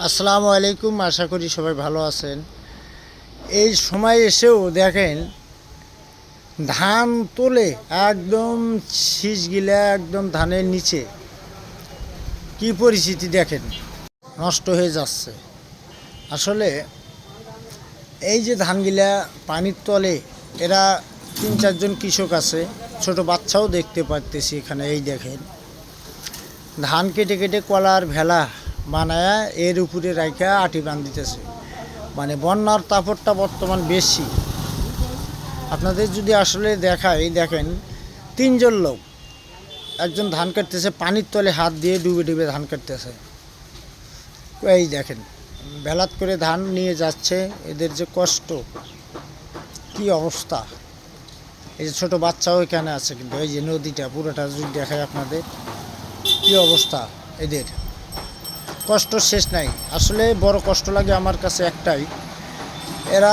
আসসালামু আলাইকুম, আশা করি সবাই ভালো আছেন। এই সময় এসেও দেখেন ধান তোলে একদম শীষগিলা একদম ধানের নিচে, কি পরিস্থিতি দেখেন, নষ্ট হয়ে যাচ্ছে। আসলে এই যে ধানগুলা পানির তলে, এরা 3-4 জন কৃষক আছে, ছোট বাচ্চাও দেখতে পারতেছি এখানে। এই দেখেন ধান কেটে কেটে কলার ভেলা বানায়া এর উপরে রাইখা আটি বান্ধিতেছে। মানে বন্যার তাপরটা বর্তমান বেশি। আপনাদের যদি আসলে দেখাই, দেখেন 3 জন লোক, একজন ধান কাটতেছে, পানির তলে হাত দিয়ে ডুবে ডুবে ধান কাটতেছে। এই দেখেন বেলাত করে ধান নিয়ে যাচ্ছে, এদের যে কষ্ট, কি অবস্থা। এই যে ছোটো বাচ্চাও এখানে আছে, কিন্তু এই যে নদীটা পুরোটা যদি দেখায় আপনাদের, কি অবস্থা। এদের কষ্ট শেষ নাই। আসলে বড় কষ্ট লাগে আমার কাছে একটাই, এরা